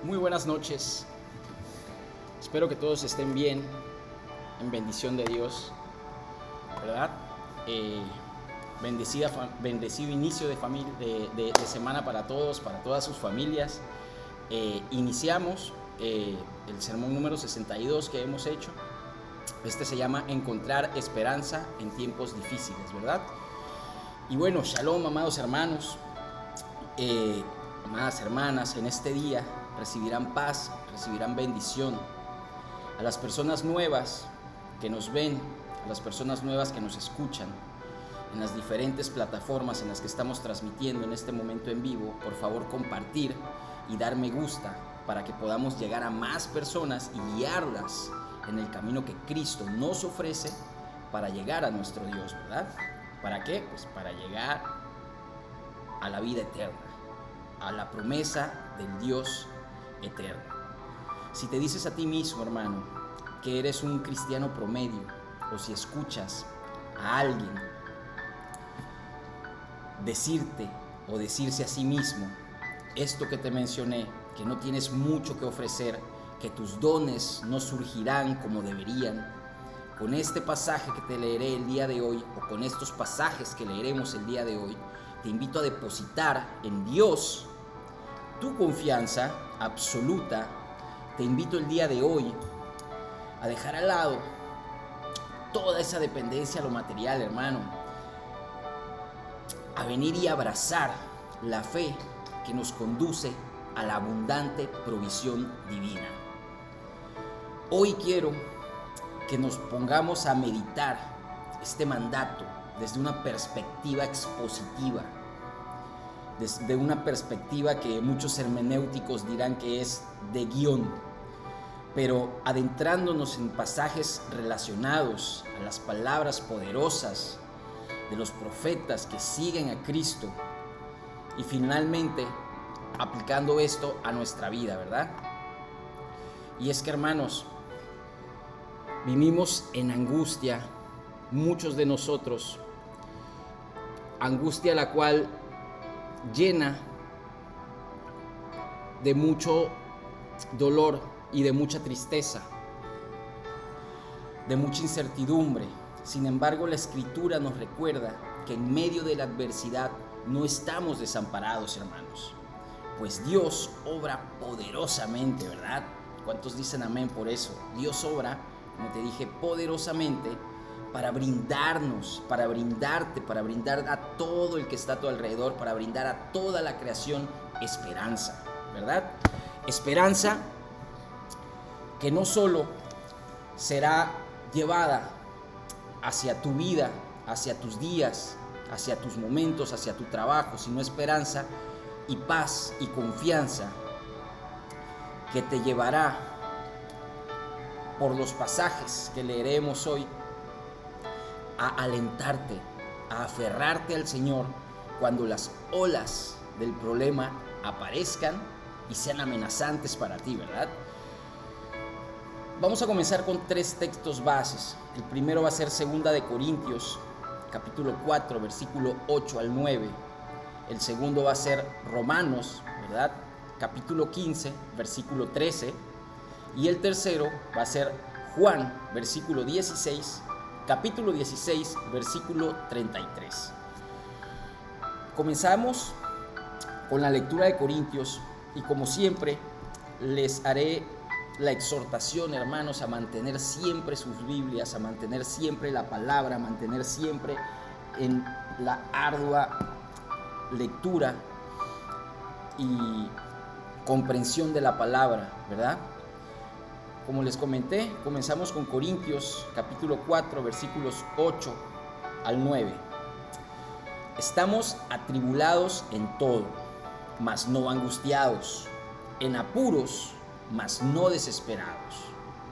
Muy buenas noches. Espero que todos estén bien, en bendición de Dios, ¿verdad? Bendecido inicio de semana para todos, para todas sus familias. Iniciamos el sermón número 62 que hemos hecho. Este se llama Encontrar esperanza en tiempos difíciles, ¿verdad? Y bueno, shalom, amados hermanos, amadas hermanas, en este día recibirán paz, recibirán bendición. A las personas nuevas que nos ven, a las personas nuevas que nos escuchan en las diferentes plataformas en las que estamos transmitiendo en este momento en vivo, por favor compartir y dar me gusta para que podamos llegar a más personas y guiarlas en el camino que Cristo nos ofrece para llegar a nuestro Dios, ¿verdad? ¿Para qué? Pues para llegar a la vida eterna, a la promesa del Dios eterno. Si te dices a ti mismo, hermano, que eres un cristiano promedio, o si escuchas a alguien decirte o decirse a sí mismo esto que te mencioné, que no tienes mucho que ofrecer, que tus dones no surgirán como deberían, con este pasaje que te leeré el día de hoy, o con estos pasajes que leeremos el día de hoy, te invito a depositar en Dios tu confianza absoluta. Te invito el día de hoy a dejar al lado toda esa dependencia a lo material, hermano, a venir y abrazar la fe que nos conduce a la abundante provisión divina. Hoy quiero que nos pongamos a meditar este mandato desde una perspectiva expositiva, desde una perspectiva que muchos hermenéuticos dirán que es de guión, pero adentrándonos en pasajes relacionados a las palabras poderosas de los profetas que siguen a Cristo y finalmente aplicando esto a nuestra vida, ¿verdad? Y es que, hermanos, vivimos en angustia, muchos de nosotros, angustia la cual llena de mucho dolor y de mucha tristeza, de mucha incertidumbre. Sin embargo, la Escritura nos recuerda que en medio de la adversidad no estamos desamparados, hermanos, pues Dios obra poderosamente, ¿verdad? ¿Cuántos dicen amén por eso? Dios obra, como te dije, poderosamente para brindarnos, para brindarte, para brindar a todo el que está a tu alrededor, para brindar a toda la creación esperanza, ¿verdad? Esperanza que no solo será llevada hacia tu vida, hacia tus días, hacia tus momentos, hacia tu trabajo, sino esperanza y paz y confianza que te llevará por los pasajes que leeremos hoy a alentarte, a aferrarte al Señor cuando las olas del problema aparezcan y sean amenazantes para ti, ¿verdad? Vamos a comenzar con 3 textos bases. El primero va a ser 2 de Corintios, capítulo 4, versículo 8 al 9. El segundo va a ser Romanos, ¿verdad? Capítulo 15, versículo 13. Y el tercero va a ser Juan, versículo 16, capítulo 16, versículo 33. Comenzamos con la lectura de Corintios y, como siempre, les haré la exhortación, hermanos, a mantener siempre sus Biblias, a mantener siempre la palabra, a mantener siempre en la ardua lectura y comprensión de la palabra, ¿verdad? Como les comenté, comenzamos con Corintios capítulo 4, versículos 8 al 9. Estamos atribulados en todo, mas no angustiados, en apuros, mas no desesperados,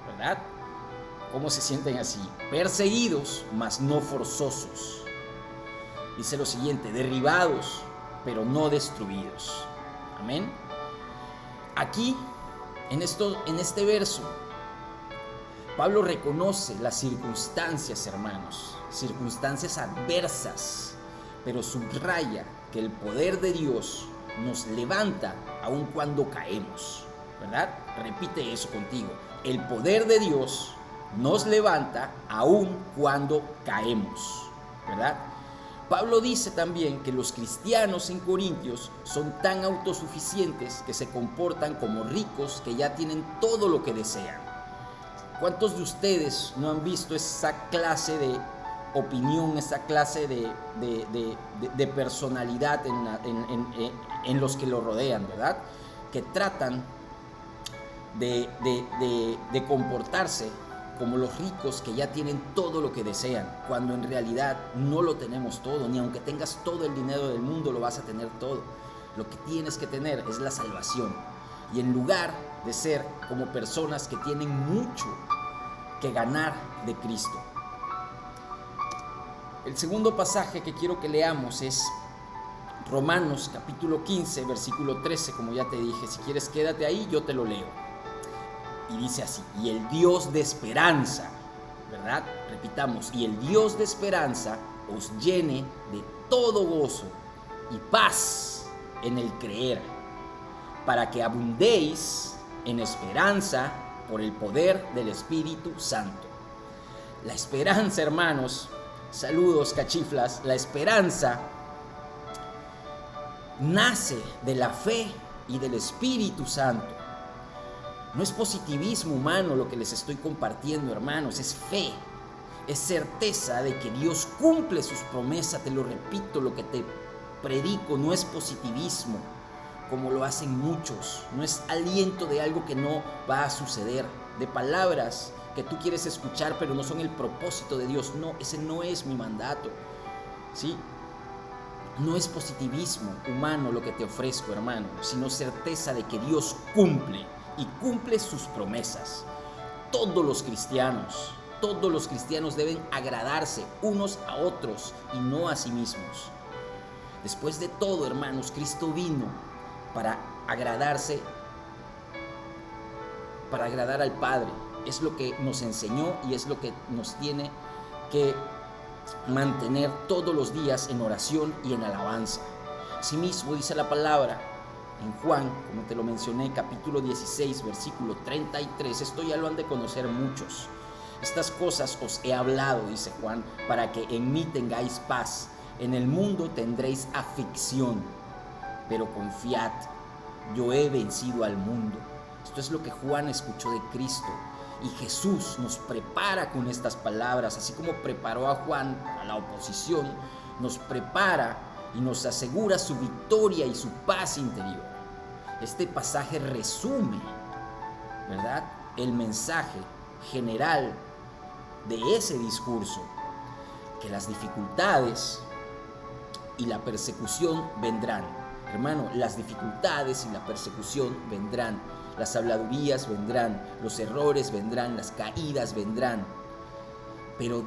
¿verdad? ¿Cómo se sienten así? Perseguidos, mas no forzosos. Dice lo siguiente: derribados, pero no destruidos. Amén. Aquí, en este verso, Pablo reconoce las circunstancias, hermanos, circunstancias adversas, pero subraya que el poder de Dios nos levanta aun cuando caemos. ¿verdad? Repite eso contigo. El poder de Dios nos levanta aun cuando caemos, ¿verdad? Pablo dice también que los cristianos en Corintios son tan autosuficientes que se comportan como ricos que ya tienen todo lo que desean. ¿Cuántos de ustedes no han visto esa clase de opinión, esa clase de personalidad en los que lo rodean, ¿verdad? Que tratan de comportarse como los ricos que ya tienen todo lo que desean, cuando en realidad no lo tenemos todo, ni aunque tengas todo el dinero del mundo lo vas a tener todo. Lo que tienes que tener es la salvación. Y en lugar de ser como personas que tienen mucho que ganar de Cristo. El segundo pasaje que quiero que leamos es Romanos capítulo 15, versículo 13, como ya te dije. Si quieres quédate ahí, yo te lo leo. Y dice así: y el Dios de esperanza, ¿verdad? Repitamos: y el Dios de esperanza os llene de todo gozo y paz en el creer, para que abundéis en esperanza por el poder del Espíritu Santo. La esperanza, hermanos, saludos cachiflas, la esperanza nace de la fe y del Espíritu Santo. No es positivismo humano lo que les estoy compartiendo, hermanos, es fe, es certeza de que Dios cumple sus promesas. Te lo repito, lo que te predico no es positivismo, como lo hacen muchos, no es aliento de algo que no va a suceder, de palabras que tú quieres escuchar pero no son el propósito de Dios. No, ese no es mi mandato, ¿sí? No es positivismo humano lo que te ofrezco, hermano, sino certeza de que Dios cumple y cumple sus promesas. Todos los cristianos deben agradarse unos a otros y no a sí mismos. Después de todo, hermanos, Cristo vino para agradar al Padre. Es lo que nos enseñó y es lo que nos tiene que mantener todos los días en oración y en alabanza. Asimismo dice la palabra en Juan, como te lo mencioné, capítulo 16, versículo 33, esto ya lo han de conocer muchos. Estas cosas os he hablado, dice Juan, para que en mí tengáis paz. En el mundo tendréis aflicción, pero confiad, yo he vencido al mundo. Esto es lo que Juan escuchó de Cristo. Y Jesús nos prepara con estas palabras, así como preparó a Juan a la oposición, nos prepara y nos asegura su victoria y su paz interior. Este pasaje resume, ¿verdad?, el mensaje general de ese discurso, que las dificultades y la persecución vendrán. Hermano, las dificultades y la persecución vendrán, las habladurías vendrán, los errores vendrán, las caídas vendrán, pero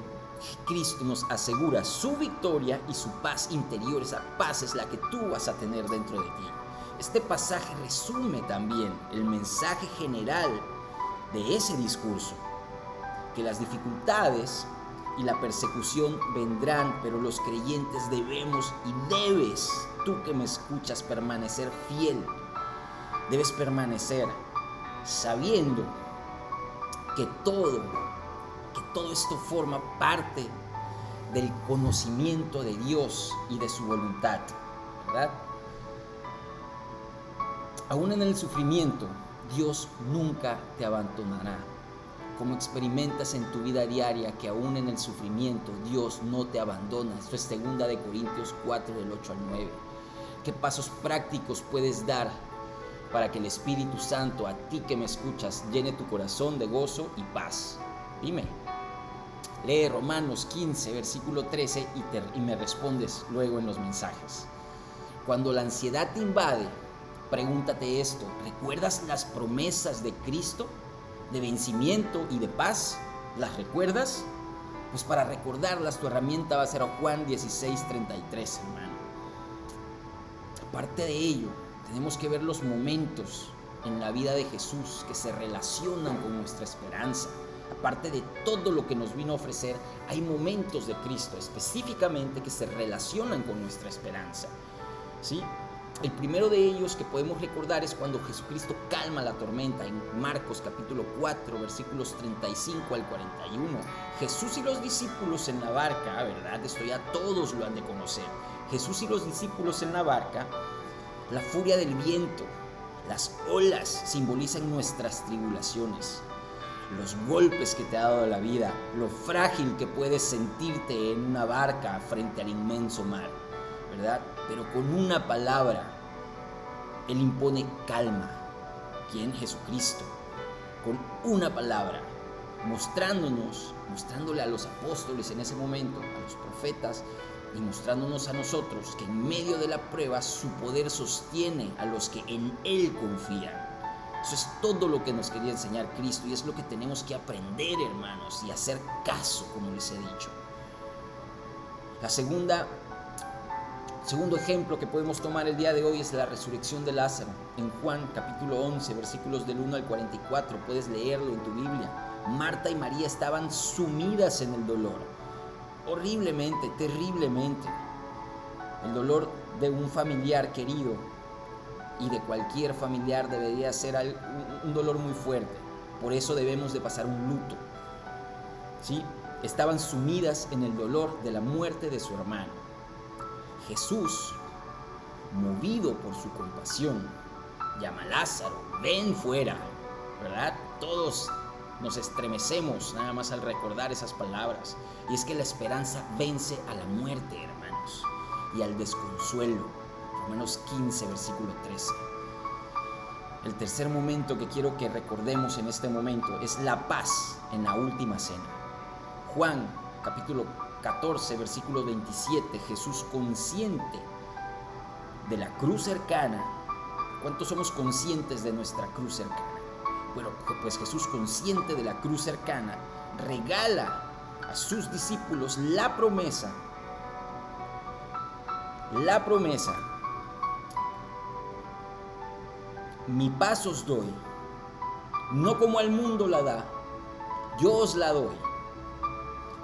Cristo nos asegura su victoria y su paz interior. Esa paz es la que tú vas a tener dentro de ti. Este pasaje resume también el mensaje general de ese discurso, que las dificultades y la persecución vendrán, pero los creyentes debemos y debes, tú que me escuchas, permanecer fiel. Debes permanecer sabiendo que todo esto forma parte del conocimiento de Dios y de su voluntad, ¿verdad? Aún en el sufrimiento, Dios nunca te abandonará. Como experimentas en tu vida diaria que aún en el sufrimiento Dios no te abandona. Esto es 2 Corintios 4, del 8 al 9. ¿Qué pasos prácticos puedes dar para que el Espíritu Santo, a ti que me escuchas, llene tu corazón de gozo y paz? Dime. Lee Romanos 15, versículo 13 y me respondes luego en los mensajes. Cuando la ansiedad te invade, pregúntate esto: ¿recuerdas las promesas de Cristo de vencimiento y de paz? ¿Las recuerdas? Pues para recordarlas, tu herramienta va a ser Juan 16, 33, hermano. Aparte de ello, tenemos que ver los momentos en la vida de Jesús que se relacionan con nuestra esperanza. Aparte de todo lo que nos vino a ofrecer, hay momentos de Cristo específicamente que se relacionan con nuestra esperanza, ¿sí? El primero de ellos que podemos recordar es cuando Jesucristo calma la tormenta en Marcos capítulo 4, versículos 35 al 41. Jesús y los discípulos en la barca, ¿verdad? Esto ya todos lo han de conocer. Jesús y los discípulos en la barca, la furia del viento, las olas simbolizan nuestras tribulaciones, los golpes que te ha dado la vida, lo frágil que puedes sentirte en una barca frente al inmenso mar, ¿verdad? Pero con una palabra, Él impone calma. ¿Quién? Jesucristo. Con una palabra, mostrándole a los apóstoles en ese momento, a los profetas, y mostrándonos a nosotros que en medio de la prueba su poder sostiene a los que en Él confían. Eso es todo lo que nos quería enseñar Cristo y es lo que tenemos que aprender, hermanos, y hacer caso, como les he dicho. Segundo ejemplo que podemos tomar el día de hoy es la resurrección de Lázaro. En Juan capítulo 11, versículos del 1 al 44, puedes leerlo en tu Biblia. Marta y María estaban sumidas en el dolor, horriblemente, terriblemente. El dolor de un familiar querido y de cualquier familiar debería ser un dolor muy fuerte. Por eso debemos de pasar un luto, ¿sí? Estaban sumidas en el dolor de la muerte de su hermano. Jesús, movido por su compasión, llama a Lázaro, ven fuera, ¿verdad? Todos nos estremecemos nada más al recordar esas palabras. Y es que la esperanza vence a la muerte, hermanos, y al desconsuelo. Romanos 15, versículo 13. El tercer momento que quiero que recordemos en este momento es la paz en la última cena. Juan, capítulo 14, versículo 27, Jesús consciente de la cruz cercana. ¿Cuántos somos conscientes de nuestra cruz cercana? Bueno, pues Jesús, consciente de la cruz cercana, regala a sus discípulos la promesa, mi paz os doy, no como al mundo la da, yo os la doy.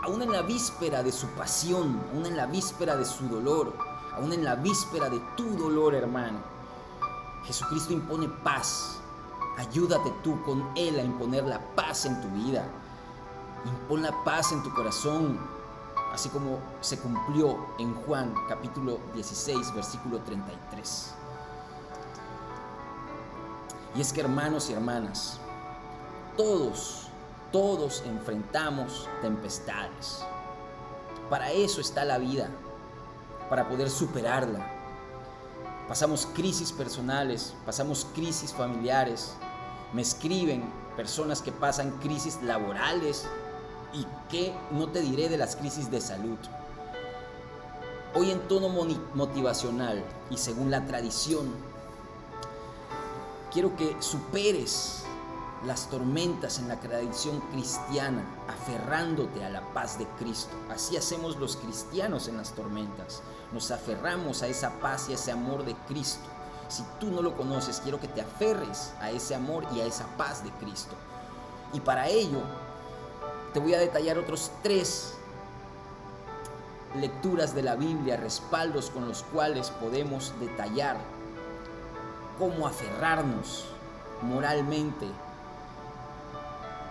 Aún en la víspera de su pasión, aún en la víspera de su dolor, aún en la víspera de tu dolor, hermano, Jesucristo impone paz. Ayúdate tú con Él a imponer la paz en tu vida. Impon la paz en tu corazón, así como se cumplió en Juan capítulo 16, versículo 33. Y es que, hermanos y hermanas, todos enfrentamos tempestades. Para eso está la vida, para poder superarla. Pasamos crisis personales, pasamos crisis familiares. Me escriben personas que pasan crisis laborales y qué no te diré de las crisis de salud. Hoy, en tono motivacional y según la tradición, quiero que superes las tormentas en la tradición cristiana, aferrándote a la paz de Cristo. Así hacemos los cristianos en las tormentas. Nos aferramos a esa paz y a ese amor de Cristo. Si tú no lo conoces, quiero que te aferres a ese amor y a esa paz de Cristo. Y para ello, te voy a detallar otros 3 lecturas de la Biblia, respaldos con los cuales podemos detallar cómo aferrarnos moralmente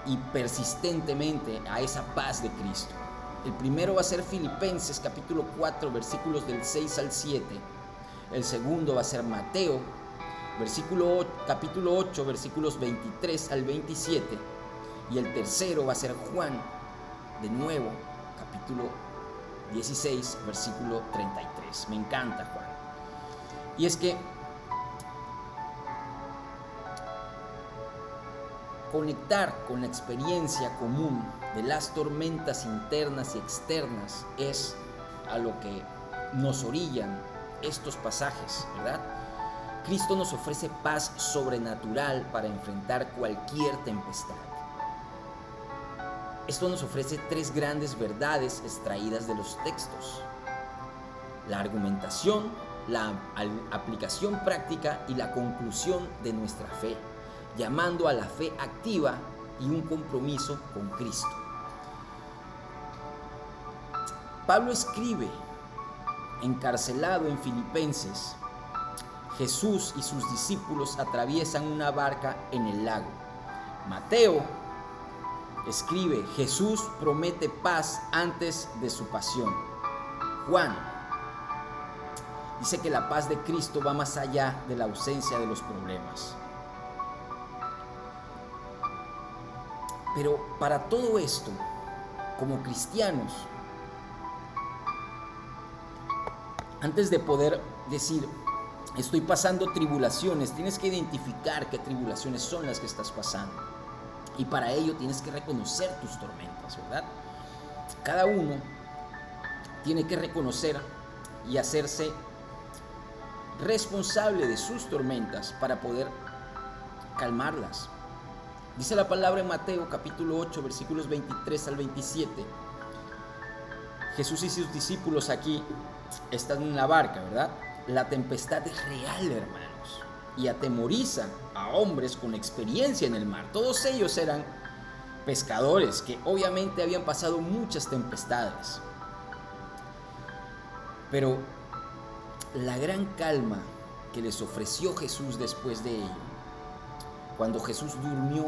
y persistentemente a esa paz de Cristo. El primero va a ser Filipenses capítulo 4, versículos del 6 al 7. El segundo va a ser Mateo, capítulo 8, versículos 23 al 27. Y el tercero va a ser Juan, de nuevo, capítulo 16, versículo 33. Me encanta Juan. Y es que conectar con la experiencia común de las tormentas internas y externas es a lo que nos orillan estos pasajes, ¿verdad? Cristo nos ofrece paz sobrenatural para enfrentar cualquier tempestad. Esto nos ofrece 3 grandes verdades extraídas de los textos: la argumentación, la aplicación práctica y la conclusión de nuestra fe, llamando a la fe activa y un compromiso con Cristo. Pablo escribe, encarcelado en Filipenses: Jesús y sus discípulos atraviesan una barca en el lago. Mateo escribe, Jesús promete paz antes de su pasión. Juan dice que la paz de Cristo va más allá de la ausencia de los problemas. Pero para todo esto, como cristianos, antes de poder decir, estoy pasando tribulaciones, tienes que identificar qué tribulaciones son las que estás pasando. Y para ello tienes que reconocer tus tormentas, ¿verdad? Cada uno tiene que reconocer y hacerse responsable de sus tormentas para poder calmarlas. Dice la palabra en Mateo capítulo 8, versículos 23 al 27. Jesús y sus discípulos aquí están en la barca, ¿verdad? La tempestad es real, hermanos, y atemoriza a hombres con experiencia en el mar. Todos ellos eran pescadores que obviamente habían pasado muchas tempestades. Pero la gran calma que les ofreció Jesús después de ello, cuando Jesús durmió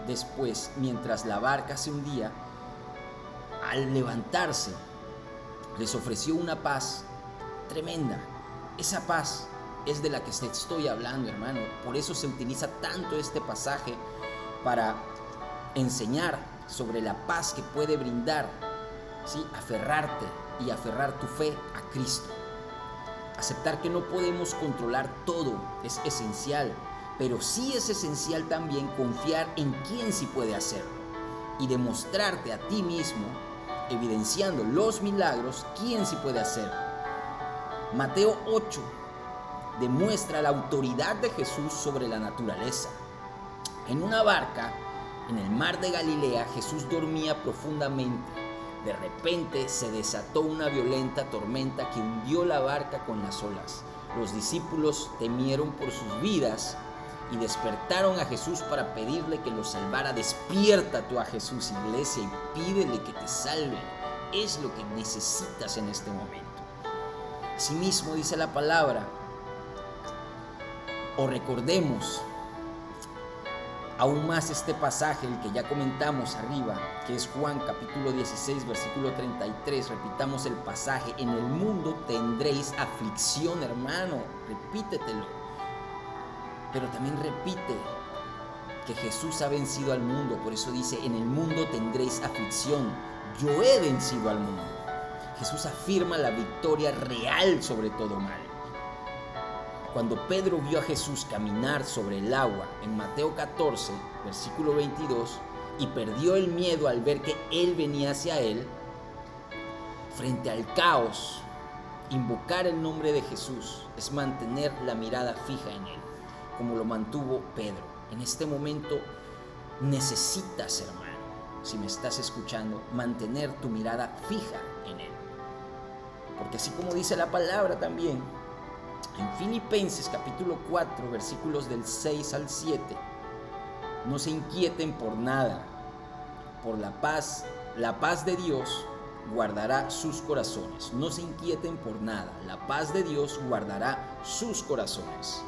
después mientras la barca se hundía, al levantarse les ofreció una paz tremenda. Esa paz es de la que estoy hablando, hermano. Por eso se utiliza tanto este pasaje para enseñar sobre la paz que puede brindar, ¿sí? Aferrarte y aferrar tu fe a Cristo. Aceptar que no podemos controlar todo es esencial, pero sí es esencial también confiar en quien sí puede hacerlo y demostrarte a ti mismo, evidenciando los milagros, quién sí puede hacerlo. Mateo 8 demuestra la autoridad de Jesús sobre la naturaleza. En una barca, en el mar de Galilea, Jesús dormía profundamente. De repente se desató una violenta tormenta que hundió la barca con las olas. Los discípulos temieron por sus vidas y despertaron a Jesús para pedirle que los salvara. Despierta tú a Jesús, iglesia, y pídele que te salve. Es lo que necesitas en este momento. Asimismo dice la palabra, o recordemos aún más este pasaje, el que ya comentamos arriba, que es Juan capítulo 16, versículo 33. Repitamos el pasaje: en el mundo tendréis aflicción, hermano. Repítetelo. Pero también repite que Jesús ha vencido al mundo. Por eso dice, en el mundo tendréis aflicción. Yo he vencido al mundo. Jesús afirma la victoria real sobre todo mal. Cuando Pedro vio a Jesús caminar sobre el agua en Mateo 14, versículo 22, y perdió el miedo al ver que Él venía hacia él, frente al caos, invocar el nombre de Jesús es mantener la mirada fija en Él, como lo mantuvo Pedro. En este momento necesitas, hermano, si me estás escuchando, mantener tu mirada fija en Él. Porque así como dice la palabra también, en Filipenses capítulo 4, versículos del 6 al 7, no se inquieten por nada, por la paz de Dios guardará sus corazones. No se inquieten por nada, la paz de Dios guardará sus corazones.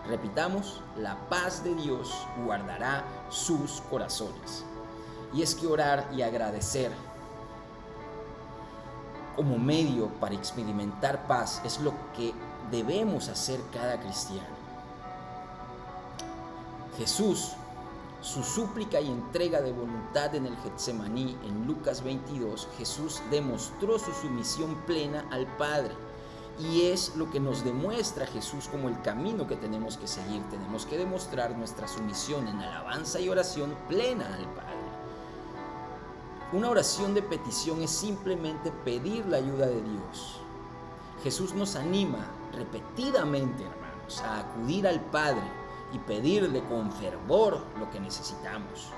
Repitamos, la paz de Dios guardará sus corazones. Y es que orar y agradecer como medio para experimentar paz es lo que debemos hacer cada cristiano. Jesús, su súplica y entrega de voluntad en el Getsemaní, en Lucas 22, Jesús demostró su sumisión plena al Padre. Y es lo que nos demuestra Jesús como el camino que tenemos que seguir. Tenemos que demostrar nuestra sumisión en alabanza y oración plena al Padre. Una oración de petición es simplemente pedir la ayuda de Dios. Jesús nos anima repetidamente, hermanos, a acudir al Padre y pedirle con fervor lo que necesitamos.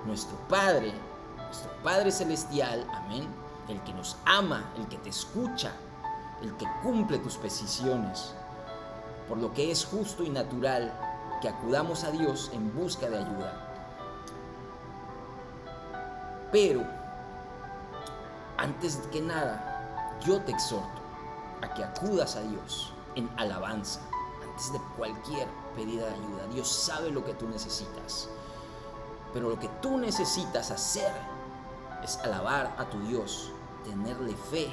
Nuestro Padre Celestial, amén, el que nos ama, el que te escucha, el que cumple tus peticiones, por lo que es justo y natural que acudamos a Dios en busca de ayuda. Pero, antes que nada, yo te exhorto a que acudas a Dios en alabanza, antes de cualquier pedida de ayuda. Dios sabe lo que tú necesitas. Pero lo que tú necesitas hacer es alabar a tu Dios, tenerle fe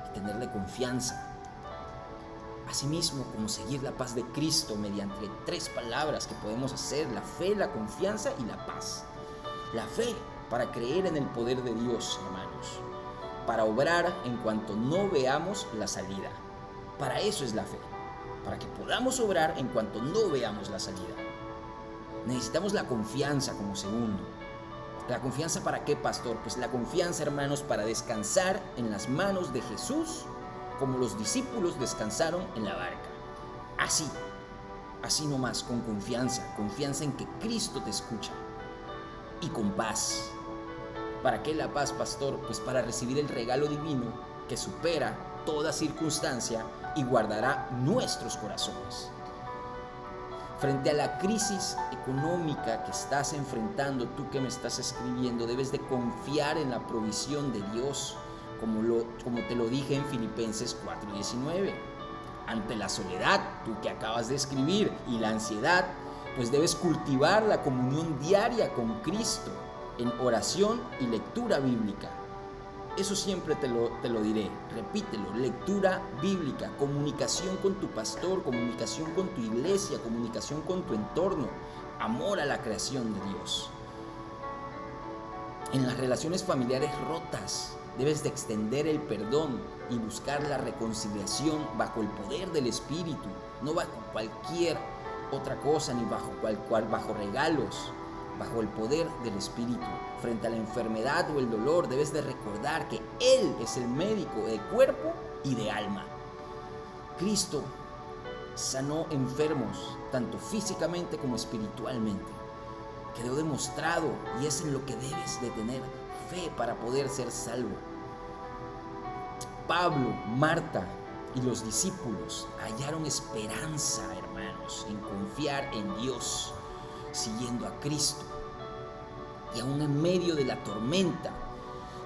y tenerle confianza. Asimismo, como seguir la paz de Cristo mediante 3 palabras que podemos hacer: la fe, la confianza y la paz. La fe para creer en el poder de Dios, hermanos, para obrar en cuanto no veamos la salida. Para eso es la fe, para que podamos obrar en cuanto no veamos la salida. Necesitamos la confianza como segundo. ¿La confianza para qué, pastor? Pues la confianza, hermanos, para descansar en las manos de Jesús, como los discípulos descansaron en la barca. Así nomás, con confianza en que Cristo te escucha, y con paz. ¿Para qué la paz, pastor? Pues para recibir el regalo divino que supera toda circunstancia y guardará nuestros corazones. Frente a la crisis económica que estás enfrentando, tú que me estás escribiendo, debes de confiar en la provisión de Dios, como te lo dije en Filipenses 4:19. Ante la soledad, tú que acabas de escribir, y la ansiedad, pues debes cultivar la comunión diaria con Cristo en oración y lectura bíblica. Eso siempre te lo diré, repítelo: lectura bíblica, comunicación con tu pastor, comunicación con tu iglesia, comunicación con tu entorno, amor a la creación de Dios. En las relaciones familiares rotas, debes de extender el perdón y buscar la reconciliación bajo el poder del Espíritu, no bajo cualquier otra cosa, ni bajo regalos, bajo el poder del Espíritu. Frente a la enfermedad o el dolor, debes de recordar que Él es el médico de cuerpo y de alma. Cristo sanó enfermos, tanto físicamente como espiritualmente. Quedó demostrado, y es en lo que debes de tener fe para poder ser salvo. Pablo, Marta y los discípulos hallaron esperanza, hermanos, en confiar en Dios, siguiendo a Cristo. Y aún en medio de la tormenta,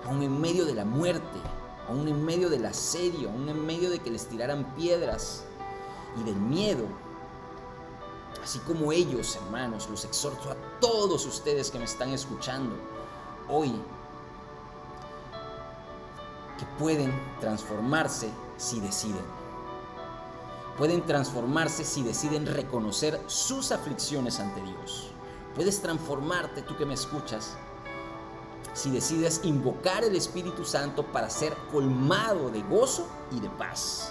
aún en medio de la muerte, aún en medio del asedio, aún en medio de que les tiraran piedras y del miedo, así como ellos, hermanos, los exhorto a todos ustedes que me están escuchando hoy, que pueden transformarse si deciden. Pueden transformarse si deciden reconocer sus aflicciones ante Dios. Puedes transformarte, tú que me escuchas, si decides invocar el Espíritu Santo para ser colmado de gozo y de paz.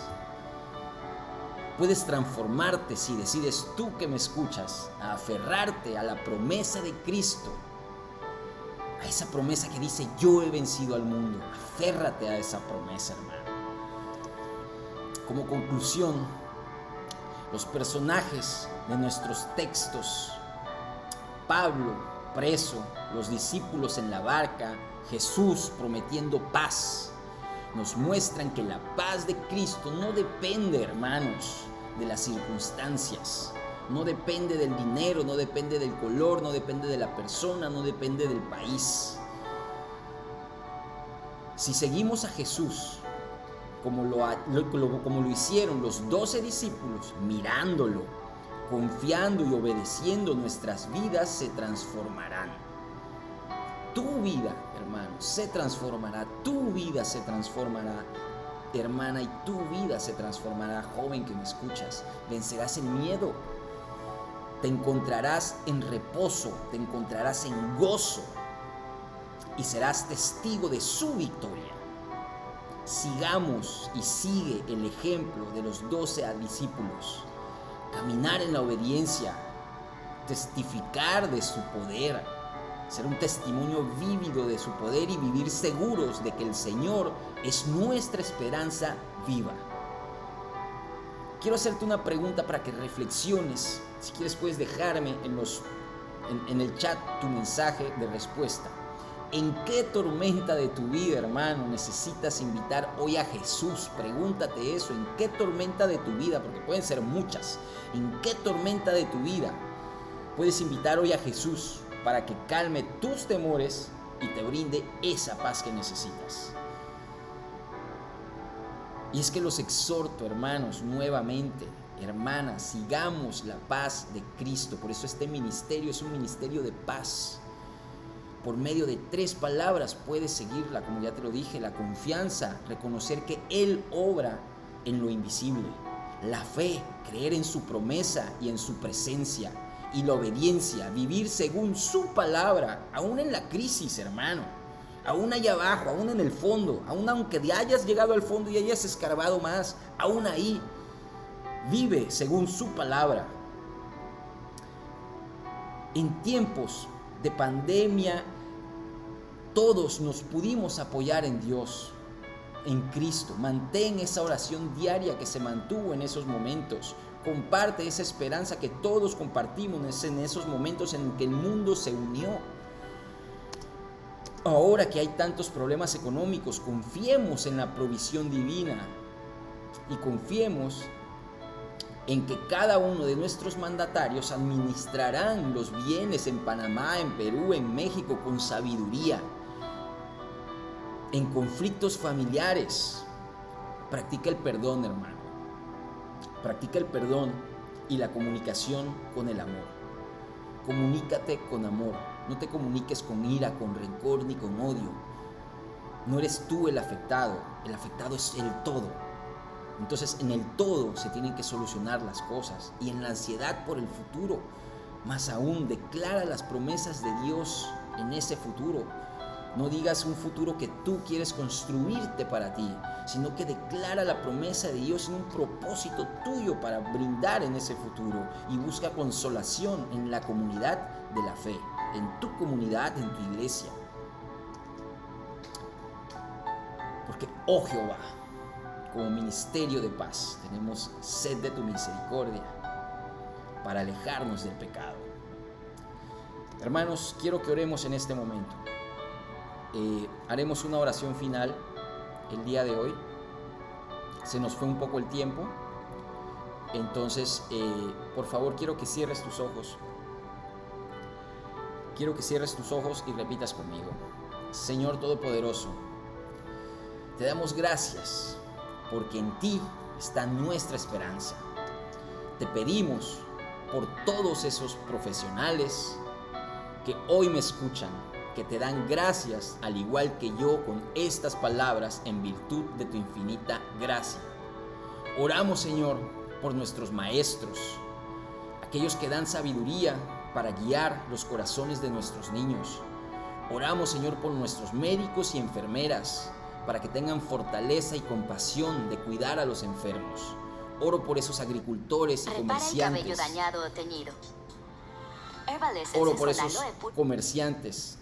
Puedes transformarte si decides, tú que me escuchas, a aferrarte a la promesa de Cristo, a esa promesa que dice: yo he vencido al mundo. Aférrate a esa promesa, hermano. Como conclusión, los personajes de nuestros textos: Pablo preso, los discípulos en la barca, Jesús prometiendo paz, nos muestran que la paz de Cristo no depende, hermanos, de las circunstancias, no depende del dinero, no depende del color, no depende de la persona, no depende del país. Si seguimos a Jesús como lo hicieron los 12 discípulos, mirándolo, confiando y obedeciendo, nuestras vidas se transformarán. Tu vida, hermano, se transformará. Tu vida se transformará, hermana, y tu vida se transformará, joven que me escuchas. Vencerás el miedo. Te encontrarás en reposo, te encontrarás en gozo y serás testigo de su victoria. Sigamos y sigue el ejemplo de los 12 discípulos. Caminar en la obediencia, testificar de su poder, ser un testimonio vívido de su poder y vivir seguros de que el Señor es nuestra esperanza viva. Quiero hacerte una pregunta para que reflexiones. Si quieres puedes dejarme en el chat tu mensaje de respuesta. ¿En qué tormenta de tu vida, hermano, necesitas invitar hoy a Jesús? Pregúntate eso. ¿En qué tormenta de tu vida? Porque pueden ser muchas. ¿En qué tormenta de tu vida puedes invitar hoy a Jesús para que calme tus temores y te brinde esa paz que necesitas? Y es que los exhorto, hermanos, nuevamente, hermana, sigamos la paz de Cristo. Por eso este ministerio es un ministerio de paz. Por medio de 3 palabras puedes seguirla, como ya te lo dije: la confianza, reconocer que Él obra en lo invisible; la fe, creer en su promesa y en su presencia; y la obediencia, vivir según su palabra, aún en la crisis, hermano, aún allá abajo, aún en el fondo, aún aunque hayas llegado al fondo y hayas escarbado más, aún ahí, vive según su palabra. En tiempos de pandemia, todos nos pudimos apoyar en Dios, en Cristo. Mantén esa oración diaria que se mantuvo en esos momentos. Comparte esa esperanza que todos compartimos en esos momentos en que el mundo se unió. Ahora que hay tantos problemas económicos, confiemos en la provisión divina y confiemos en que cada uno de nuestros mandatarios administrarán los bienes en Panamá, en Perú, en México con sabiduría. En conflictos familiares, practica el perdón, hermano. Practica el perdón y la comunicación con el amor. Comunícate con amor. No te comuniques con ira, con rencor ni con odio. No eres tú el afectado es el todo. Entonces, en el todo se tienen que solucionar las cosas. Y en la ansiedad por el futuro, más aún, declara las promesas de Dios en ese futuro. No digas un futuro que tú quieres construirte para ti, sino que declara la promesa de Dios en un propósito tuyo para brindar en ese futuro, y busca consolación en la comunidad de la fe, en tu comunidad, en tu iglesia. Porque, oh Jehová, como ministerio de paz, tenemos sed de tu misericordia para alejarnos del pecado. Hermanos, quiero que oremos en este momento. Haremos una oración final el día de hoy. Se nos fue un poco el tiempo. Entonces, por favor, quiero que cierres tus ojos. Quiero que cierres tus ojos y repitas conmigo. Señor Todopoderoso, te damos gracias porque en ti está nuestra esperanza. Te pedimos por todos esos profesionales que hoy me escuchan, que te dan gracias al igual que yo con estas palabras en virtud de tu infinita gracia. Oramos, Señor, por nuestros maestros, aquellos que dan sabiduría para guiar los corazones de nuestros niños. Oramos, Señor, por nuestros médicos y enfermeras, para que tengan fortaleza y compasión de cuidar a los enfermos. Oro por esos agricultores y comerciantes. El cabello dañado o teñido. Oro por esos comerciantes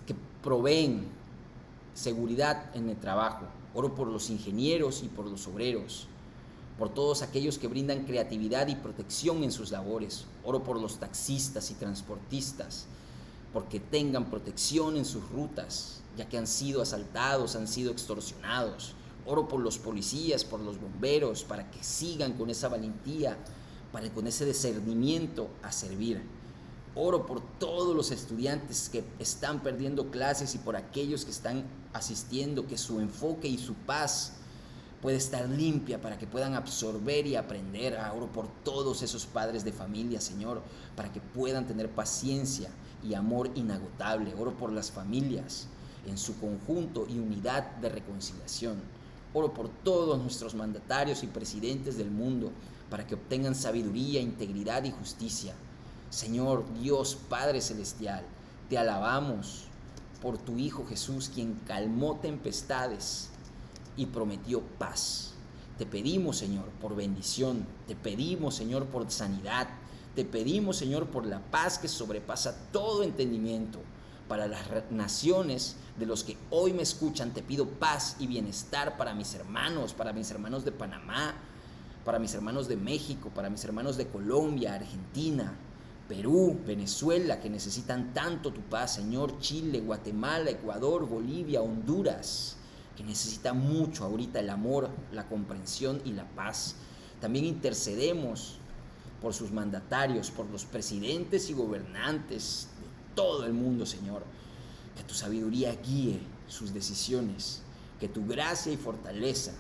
que proveen seguridad en el trabajo. Oro por los ingenieros y por los obreros, por todos aquellos que brindan creatividad y protección en sus labores. Oro por los taxistas y transportistas, porque tengan protección en sus rutas, ya que han sido asaltados, han sido extorsionados. Oro por los policías, por los bomberos, para que sigan con esa valentía, con ese discernimiento a servir. Oro por todos los estudiantes que están perdiendo clases y por aquellos que están asistiendo, que su enfoque y su paz puede estar limpia para que puedan absorber y aprender. Oro por todos esos padres de familia, Señor, para que puedan tener paciencia y amor inagotable. Oro por las familias en su conjunto y unidad de reconciliación. Oro por todos nuestros mandatarios y presidentes del mundo para que obtengan sabiduría, integridad y justicia. Señor Dios Padre Celestial, te alabamos por tu Hijo Jesús, quien calmó tempestades y prometió paz. Te pedimos, Señor, por bendición. Te pedimos, Señor, por sanidad. Te pedimos, Señor, por la paz que sobrepasa todo entendimiento. Para las naciones de los que hoy me escuchan, te pido paz y bienestar para mis hermanos de Panamá, para mis hermanos de México, para mis hermanos de Colombia, Argentina, Perú, Venezuela, que necesitan tanto tu paz, Señor, Chile, Guatemala, Ecuador, Bolivia, Honduras, que necesitan mucho ahorita el amor, la comprensión y la paz. También intercedemos por sus mandatarios, por los presidentes y gobernantes de todo el mundo, Señor. Que tu sabiduría guíe sus decisiones, que tu gracia y fortaleza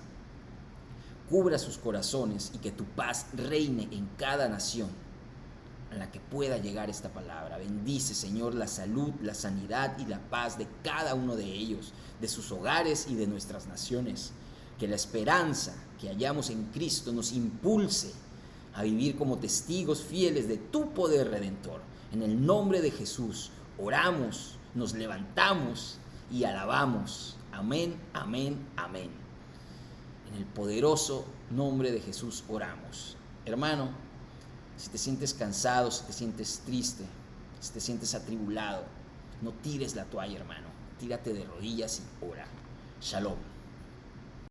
cubra sus corazones y que tu paz reine en cada nación a la que pueda llegar esta palabra. Bendice, Señor, la salud, la sanidad y la paz de cada uno de ellos, de sus hogares y de nuestras naciones. Que la esperanza que hallamos en Cristo nos impulse a vivir como testigos fieles de tu poder redentor. En el nombre de Jesús oramos, nos levantamos y alabamos. Amén, amén, amén. En el poderoso nombre de Jesús oramos. Hermano, si te sientes cansado, si te sientes triste, si te sientes atribulado, no tires la toalla, hermano. Tírate de rodillas y ora. Shalom.